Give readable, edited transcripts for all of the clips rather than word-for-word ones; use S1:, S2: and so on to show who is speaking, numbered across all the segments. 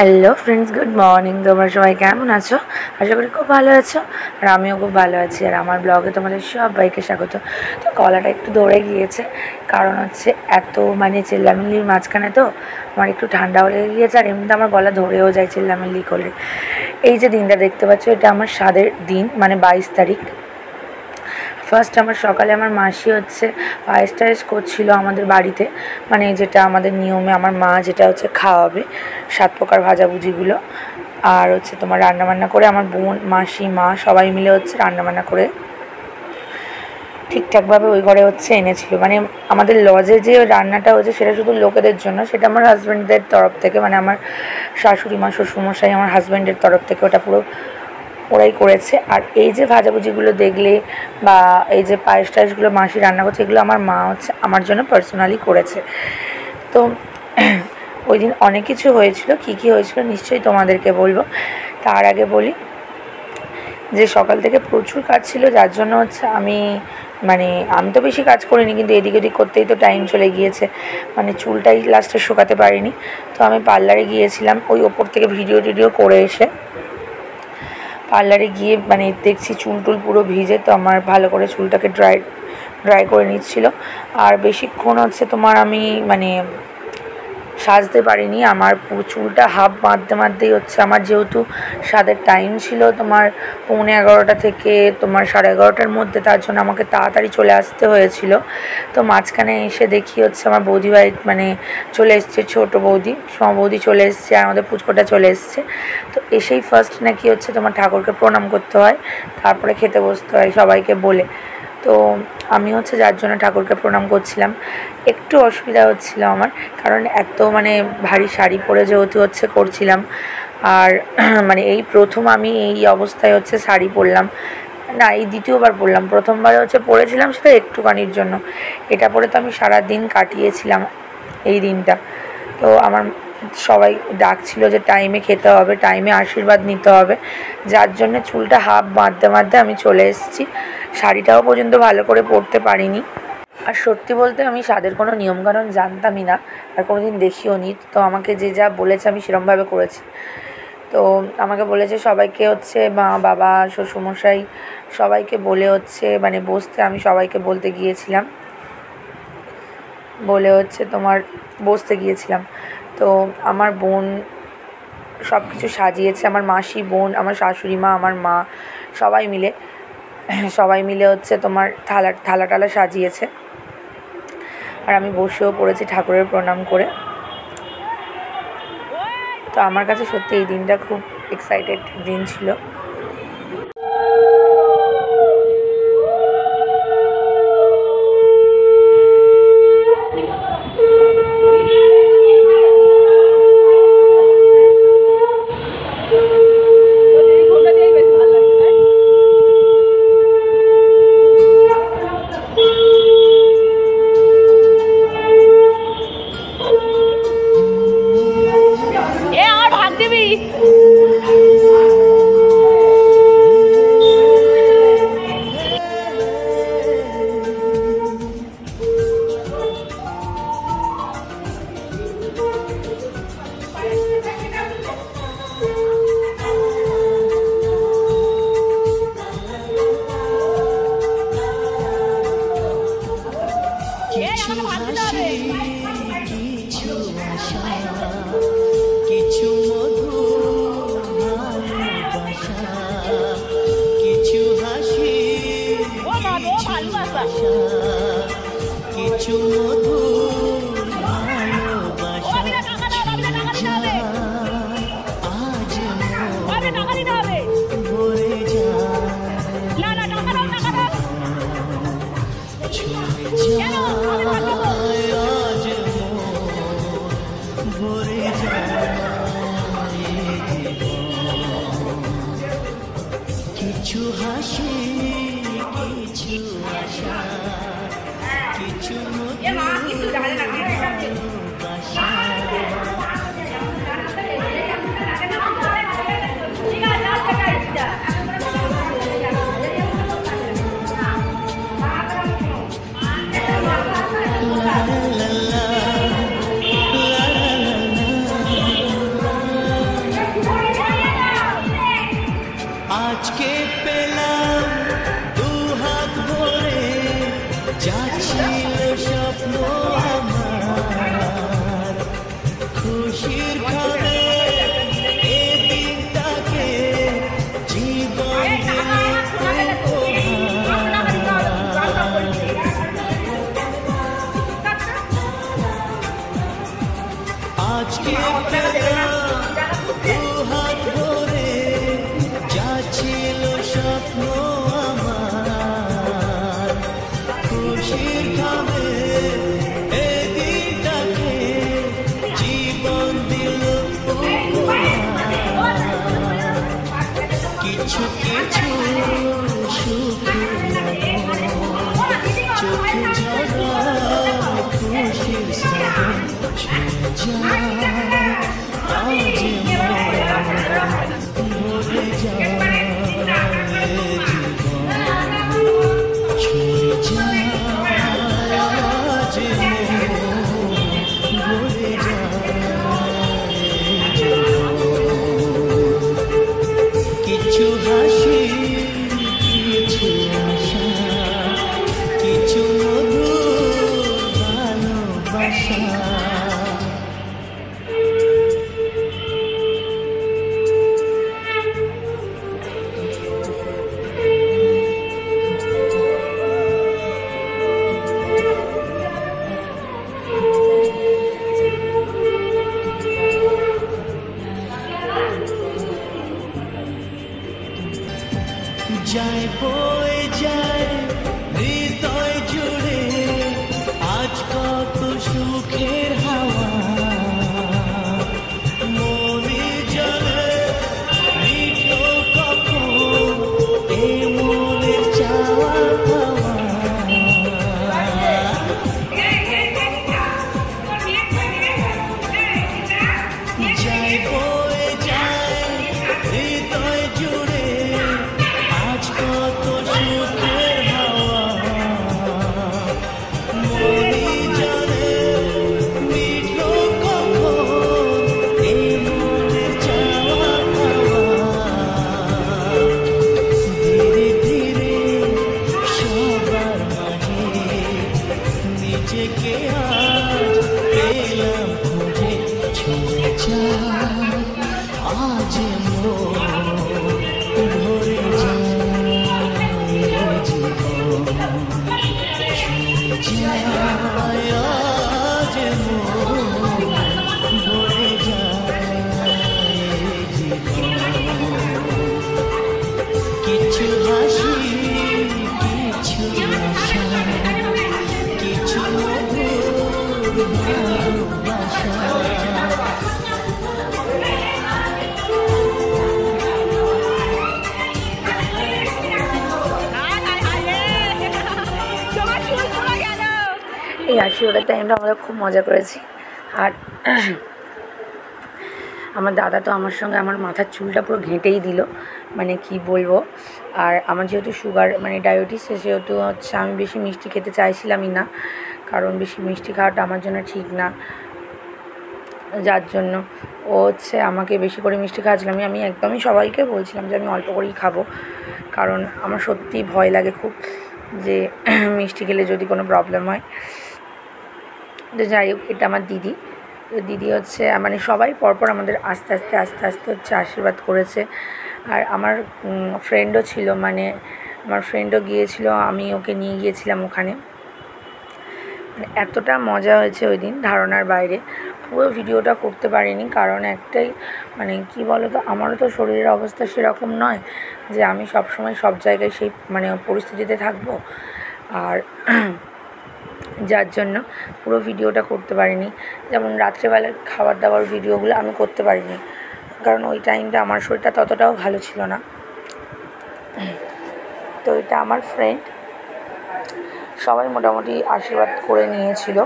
S1: Hello friends, good morning. তোমরা সবাই কেমন আছো? আশা করি খুব ভালো আছো, আর আমিও খুব ভালো আছি। আর আমার ব্লগে তোমাদের সবাইকে স্বাগত। তো গলাটা একটু ধরে গিয়েছে, কারণ হচ্ছে এত চিল্লামিল্লির মাঝখানে তো আমার একটু ঠান্ডাও লেগে গিয়েছে, আর এমনিতে আমার গলা ধরেও যায় চিল্লামিল্লি করলে। এই যে দিনটা দেখতে পাচ্ছ, এটা আমার স্বাদের দিন, 22 তারিখ। ফার্স্ট আমার সকালে আমার মাসি হচ্ছে পায়েস টায়েস করছিল আমাদের বাড়িতে, যেটা আমাদের নিয়মে আমার মা যেটা হচ্ছে খাওয়াবে 7 প্রকার ভাজাভুজিগুলো। আর হচ্ছে তোমার রান্নাবান্না করে আমার বোন, মাসি, মা সবাই মিলে হচ্ছে রান্নাবান্না করে ঠিকঠাকভাবে ওই ঘরে হচ্ছে এনেছিল। আমাদের লজে যে রান্নাটা হচ্ছে সেটা শুধু লোকেদের জন্য, সেটা আমার হাজব্যান্ডদের তরফ থেকে, আমার শাশুড়ি মা, শ্বশুরমশাই, আমার হাজব্যান্ডের তরফ থেকে ওটা পুরো ওরাই করেছে। আর এই যে ভাজাভুজিগুলো দেখলে বা এই যে পায়েস টায়েসগুলো মাসি রান্না করছে, এগুলো আমার মা হচ্ছে আমার জন্য পার্সোনালি করেছে। তো ওই দিন অনেক কিছু হয়েছিল, কী কী হয়েছিল নিশ্চয়ই তোমাদেরকে বলবো। তার আগে বলি যে সকাল থেকে প্রচুর কাজ ছিল, যার জন্য হচ্ছে আমি তো বেশি কাজ করিনি, কিন্তু এদিক ওদিক করতেই তো টাইম চলে গিয়েছে। চুলটাই লাস্টে শুকাতে পারিনি। তো আমি পার্লারে গিয়েছিলাম, ওই ওপর থেকে ভিডিও করে এসে পার্লারে গিয়ে দেখছি চুল টুল পুরো ভিজে। তো আমার ভালো করে চুলটাকে ড্রাই করে নিচ্ছিল। আর বেশিক্ষণ হচ্ছে তোমার আমি সাজতে পারিনি। আমার পুরো চুলটা হাফ বাঁধতেই হচ্ছে আমার, যেহেতু সাদের টাইম ছিল তোমার 11:15 থেকে তোমার 11:30টার মধ্যে, তার জন্য আমাকে তাড়াতাড়ি চলে আসতে হয়েছিল। তো মাঝখানে এসে দেখি হচ্ছে আমার বৌদি ভাই চলে এসছে, ছোটো বৌদি, বৌদি চলে এসছে, আর আমাদের পুচকোটা চলে এসছে। তো এসেই ফার্স্ট নাকি হচ্ছে তোমার ঠাকুরকে প্রণাম করতে হয়, তারপরে খেতে বসতে হয় সবাইকে বলে। তো আমি হচ্ছে যার জন্য ঠাকুরকে প্রণাম করছিলাম। একটু অসুবিধা হচ্ছিল আমার, কারণ এত ভারী শাড়ি পরে যেহেতু হচ্ছে করছিলাম। আর এই প্রথম আমি এই অবস্থায় হচ্ছে শাড়ি পরলাম না, এই দ্বিতীয়বার পরলাম। প্রথমবার হচ্ছে পরেছিলাম সেটা একটুখানির জন্য, এটা পরে তো আমি সারা দিন কাটিয়েছিলাম এই দিনটা। তো আমার সবাই ডাকছিল যে টাইমে খেতে হবে, টাইমে আশীর্বাদ নিতে হবে, যার জন্য চুলটা হাফ বাঁধতে আমি চলে এসেছি। শাড়িটাও পর্যন্ত ভালো করে পরতে পারিনি। আর সত্যি বলতে আমি স্বাদের কোনো নিয়মকানুন জানতামই না, আর কোনো দিন দেখিও নি। তো আমাকে যে যা বলেছে আমি সেরকমভাবে করেছি। তো আমাকে বলেছে সবাইকে হচ্ছে মা, বাবা, শ্বশুরমশাই সবাইকে বলে হচ্ছে বসতে। আমি সবাইকে বলতে গিয়েছিলাম, বলে হচ্ছে তোমার বসতে গিয়েছিলাম। তো আমার বোন সব কিছু সাজিয়েছে, আমার মাসি, বোন, আমার শাশুড়ি মা, আমার মা সবাই মিলে হচ্ছে তোমার থালা সাজিয়েছে। আর আমি বসেও পড়েছি ঠাকুরের প্রণাম করে। তো আমার কাছে সত্যি এই দিনটা খুব এক্সাইটেড দিন ছিল।
S2: কিছু মধুর ভালোবাসা, কিছু হাসি, কিছু মধুর ভালোবাসা, আজ ভরে কিছু হাসি, কিছু আশা, কিছু ভালোবাসা। আজকে পেলাম দু হাত ভরে যা ছিল স্বপ্ন আমার খুশির খাবে এ দিনটাকে জীবন আজকে পেলাম দু হাত ভরে যা ছিল স্বপ্ন আমার খুশির খাবে এ দিনটাকে জীবন দিল কিছু কিছু সুখ চোখে ঝরা খুশির শ্রাবণ ছুঁয়ে যায় আজ ভরে যায় জীবন ছুঁয়ে যায় আজ ভরে যায় কিছু হাসি কিছু আশা কিছু মধুর ভালোবাসা যায় বয়ে যায় হৃদয় জুড়ে আজ কত সুখের হাওয়া মনে জলে মিটলো কখন এ মনের চাওয়া পাওয়া যায় বয়ে যায় হৃদয় জুড়ে আজ কত সুখের হাওয়া মনে জানে মিটলো কখন এই মনের চাওয়া পাওয়া ধীরে ধীরে সবার মাঝে নিজেকে আজ পেলাম খুঁজে ছুঁয়ে যায় আজ ভরে যায় জীবন ছুঁয়ে যায় আজ ভরে যায় জীবন কিছু হাসি কিছু আশা কিছু মধুর ভালোবাসা
S1: এই আশীর্বাদের টাইমটা আমরা খুব মজা করেছি। আর আমার দাদা তো আমার সঙ্গে আমার মাথার চুলটা পুরো ঘেঁটেই দিল, মানে কি বলবো। আর আমার যেহেতু সুগার মানে ডায়াবেটিস, সেহেতু হচ্ছে আমি বেশি মিষ্টি খেতে চাইছিলামই না, কারণ বেশি মিষ্টি খাওয়াটা আমার জন্য ঠিক না। যার জন্য ও হচ্ছে আমাকে বেশি করে মিষ্টি খাওয়াচ্ছিলাম। আমি একদমই সবাইকে বলছিলাম যে আমি অল্প করেই খাবো, কারণ আমার সত্যিই ভয় লাগে খুব যে মিষ্টি খেলে যদি কোনো প্রবলেম হয়। তো যাই হোক, এটা আমার দিদি। তো দিদি হচ্ছে মানে সবাই পরপর আমাদের আস্তে আস্তে হচ্ছে আশীর্বাদ করেছে। আর আমার ফ্রেন্ডও ছিল, মানে আমার ফ্রেন্ডও গিয়েছিল, আমি ওকে নিয়ে গিয়েছিলাম ওখানে। মানে এতটা মজা হয়েছে ওই দিন ধারণার বাইরে। পুরো ভিডিওটা করতে পারিনি, কারণ একটাই মানে কি বলো তো, আমারও তো শরীরের অবস্থা সেরকম নয় যে আমি সব সময় সব জায়গায় সেই মানে পরিস্থিতিতে থাকবো। আর যার জন্য পুরো ভিডিওটা করতে পারিনি। যেমন রাত্রেবেলার খাবার দাবার ভিডিওগুলো আমি করতে পারিনি, কারণ ওই টাইমটা আমার শরীরটা ততটাও ভালো ছিল না। তো এটা আমার ফ্রেন্ড, সবাই মোটামুটি আশীর্বাদ করে নিয়েছিল।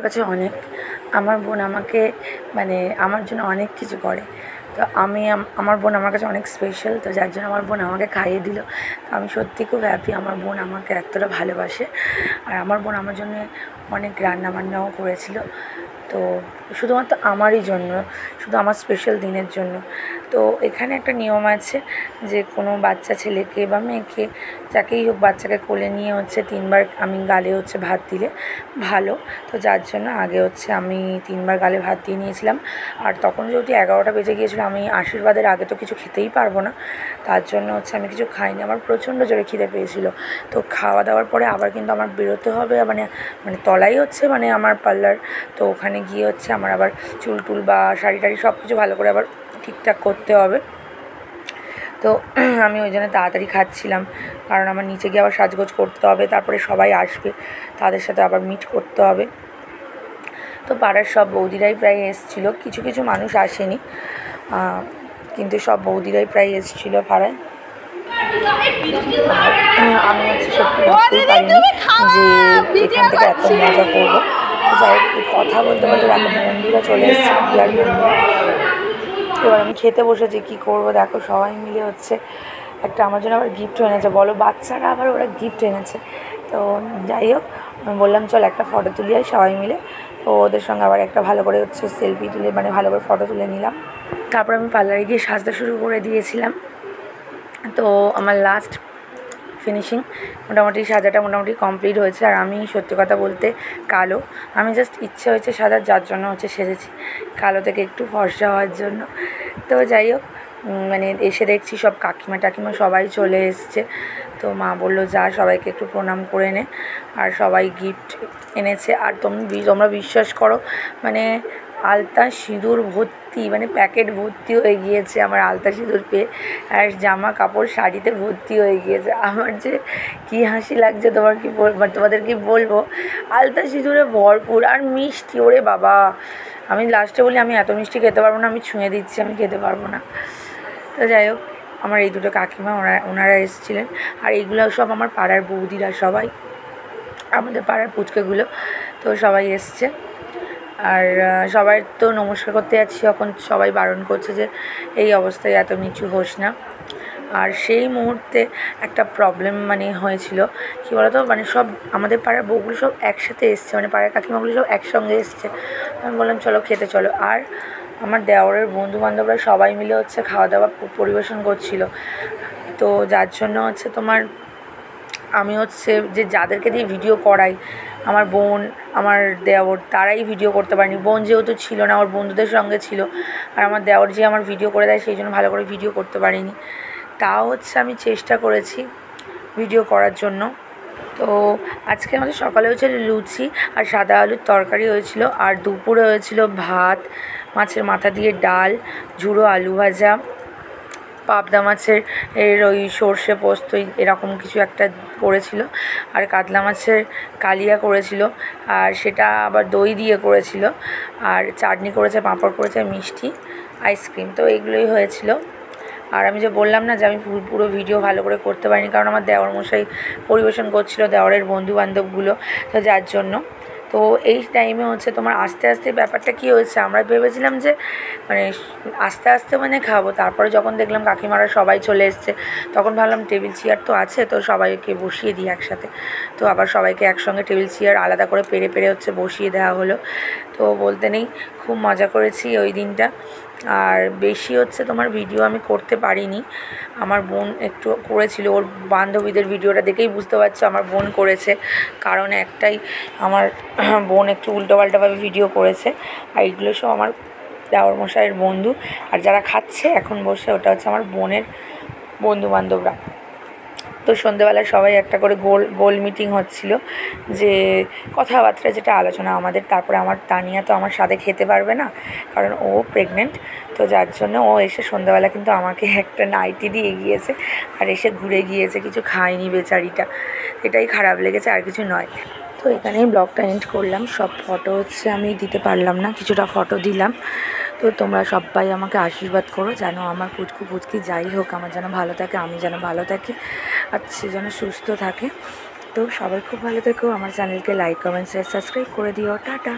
S1: কাছে অনেক। আমার বোন আমাকে মানে আমার জন্য অনেক কিছু করে। তো আমার বোন আমার কাছে অনেক স্পেশাল। তো যার জন্য আমার বোন আমাকে খাইয়ে দিল। তো আমি সত্যি খুব হ্যাপি আমার বোন আমাকে এতটা ভালোবাসে। আর আমার বোন আমার জন্য অনেক রান্নাবান্নাও করেছিল। তো শুধুমাত্র আমারই জন্য, শুধু আমার স্পেশাল দিনের জন্য। তো এখানে একটা নিয়ম আছে যে কোনো বাচ্চা ছেলেকে বা মেয়েকে, যাকেই হোক, বাচ্চাকে কোলে নিয়ে 3 বার আমি গালে ভাত দিলে ভালো। তো যার জন্য আগে আমি 3 বার গালে ভাত দিয়ে নিয়েছিলাম। আর তখন যেহেতু 11টা বেজে গিয়েছিলো, আমি আশীর্বাদের আগে তো কিছু খেতেই পারবো না। তার জন্য আমি কিছু খাইনি। আমার প্রচণ্ড জোরে খিদে পেয়েছিল। তো খাওয়া দাওয়ার পরে আবার কিন্তু আমার বেরোতে হবে, মানে তলাই আমার পার্লার। তো ওখানে গিয়ে আমার আবার চুল টুল বা শাড়ি টাড়ি সব কিছু ভালো করে আবার ঠিকঠাক করতে হবে। তো আমি ওই জন্য তাড়াতাড়ি খাচ্ছিলাম, কারণ আমার নিচে গিয়ে আবার সাজগোজ করতে হবে, তারপরে সবাই আসবে, তাদের সাথে আবার মিট করতে হবে। তো পাড়ার সব বৌদিরাই প্রায় এসেছিলো, কিছু কিছু মানুষ আসেনি, কিন্তু সব বৌদিরাই প্রায় এসেছিলো পাড়ায়। আমি সত্যি ভাবতেই পারিনি যে এখান থেকে এত মজা করবো। যাই হোক, কথা বলতে বলতে দেখো বন্ধুরা চলে এসেছে, বিয়ার বন্ধুরা। এবার আমি খেতে বসেছি, কী করবো দেখো সবাই মিলে একটা আমার জন্য আবার গিফটও এনেছে। বলো, বাচ্চারা আবার ওরা গিফট এনেছে। তো যাই হোক, আমি বললাম চল একটা ফটো তুলি হয় সবাই মিলে। তো ওদের সঙ্গে আবার একটা ভালো করে সেলফি তুলে, ভালো করে ফটো তুলে নিলাম। তারপর আমি পার্লারে গিয়ে সাজতে শুরু করে দিয়েছিলাম। তো আমার লাস্ট ফিনিশিং মোটামুটি সাজাটা মোটামুটি কমপ্লিট হয়েছে। আর আমি সত্যি কথা বলতে কালো, আমি জাস্ট ইচ্ছে হয়েছে সাজার, যার জন্য সেজেছি, কালো থেকে একটু ফর্সা হওয়ার জন্য। তো যাই হোক, এসে দেখছি সব কাকিমা টাকিমা সবাই চলে এসছে। তো মা বললো যা সবাইকে একটু প্রণাম করে নে। আর সবাই গিফট এনেছে। আর তোমরা বিশ্বাস করো, আলতা সিঁদুর ভর্তি, প্যাকেট ভর্তি হয়ে গিয়েছে আমার আলতা সিঁদুর পেয়ে। আর জামা কাপড় শাড়িতে ভর্তি হয়ে গিয়েছে। আমার যে কী হাসি লাগছে তোমাদের কি বলবো। আলতা সিঁদুরে ভরপুর, আর মিষ্টি, ওরে বাবা! আমি লাস্টে বলি আমি এত মিষ্টি খেতে পারবো না, আমি ছুঁয়ে দিচ্ছি, আমি খেতে পারবো না। তো যাই হোক, আমার এই দুটো কাকিমা ওনারা এসেছিলেন। আর এইগুলো সব আমার পাড়ার বৌদিরা, সবাই আমাদের পাড়ার পুচকেগুলো। তো সবাই এসছে। আর সবাই তো নমস্কার করতে যাচ্ছি, এখন সবাই বারণ করছে যে এই অবস্থায় এত নিচু হোস না। আর সেই মুহূর্তে একটা প্রবলেম হয়েছিল, কী বলো তো, সব আমাদের পাড়ার বউগুলো সব একসাথে এসছে, পাড়ার কাকিমাগুলো সব একসঙ্গে এসছে। আমি বললাম চলো খেতে চলো। আর আমার দেওরের বন্ধুবান্ধবরা সবাই মিলে খাওয়া দাওয়া পরিবেশন করছিল। তো যার জন্য আমি যে যাদেরকে দিয়ে ভিডিও করাই, আমার বোন, আমার দেওর, তারাই ভিডিও করতে পারেনি। বোন যেহেতু ছিল না, ওর বন্ধুদের সঙ্গে ছিল। আর আমার দেওর যে আমার ভিডিও করে দেয়, সেই জন্য ভালো করে ভিডিও করতে পারিনি। তাও আমি চেষ্টা করেছি ভিডিও করার জন্য। তো আজকে আমাদের সকালে হয়েছিল লুচি আর সাদা আলুর তরকারি হয়েছিল। আর দুপুরে হয়েছিল ভাত, মাছের মাথা দিয়ে ডাল, ঝুড়ো আলু ভাজা, পাবদা মাছের ওই সর্ষে পোস্ত এরকম কিছু একটা করেছিল। আর কাতলা মাছের কালিয়া করেছিল, আর সেটা আবার দই দিয়ে করেছিল। আর চাটনি করেছে, পাঁপড় করেছে, মিষ্টি, আইসক্রিম। তো এগুলোই হয়েছিল। আর আমি যে বললাম না যে আমি পুরো ভিডিও ভালো করে করতে পারিনি, কারণ আমার দেওর মশাই পরিবেশন করছিল, দেওরের বন্ধুবান্ধবগুলো। তো যার জন্য তো এই টাইমে তোমার আস্তে আস্তে ব্যাপারটা কী হয়েছে, আমরা ভেবেছিলাম যে আস্তে আস্তে খাবো। তারপরে যখন দেখলাম কাকিমারা সবাই চলে এসছে, তখন ভাবলাম টেবিল চেয়ার তো আছে, তো সবাইকে বসিয়ে দিই একসাথে। তো আবার সবাইকে একসঙ্গে টেবিল চেয়ার আলাদা করে পেরে পেরে বসিয়ে দেওয়া হলো। তো বলতে নেই, খুব মজা করেছি ওই দিনটা। আর বেশি তোমার ভিডিও আমি করতে পারিনি। আমার বোন একটু করেছিল, ওর বান্ধবীদের ভিডিওটা দেখেই বুঝতে পারছো আমার বোন করেছে। কারণ একটাই, আমার বোন একটু উল্টোপাল্টাভাবে ভিডিও করেছে। আর এইগুলো সব আমার দেওর মশাইয়ের বন্ধু। আর যারা খাচ্ছে এখন বসে, ওটা আমার বোনের বন্ধুবান্ধবরা। তো সন্ধ্যেবেলায় সবাই একটা করে গোল মিটিং হচ্ছিল, যে কথাবার্তা যেটা আলোচনা আমাদের। তারপরে আমার তানিয়া তো আমার সাথে খেতে পারবে না, কারণ ও প্রেগনেন্ট। তো যার জন্য ও এসে সন্ধ্যাবেলা কিন্তু আমাকে একটা নাইটি দিয়ে গিয়েছে, আর এসে ঘুরে গিয়েছে, কিছু খায়নি বেচারিটা। এটাই খারাপ লেগেছে, আর কিছু নয়। তো এখানেই ব্লগটা এন্ড করলাম। সব ফটো আমি দিতে পারলাম না, কিছুটা ফটো দিলাম। তো তোমরা সবাই আমাকে আশীর্বাদ করো, যেন আমার পুচকি যাই হোক আমার যেন ভালো থাকে, আমি যেন ভালো থাকি, আর সে যেন সুস্থ থাকে। তো সবাই খুব ভালো থেকো, আমার চ্যানেলকে লাইক কমেন্ট শেয়ার সাবস্ক্রাইব করে দিও। টাটা।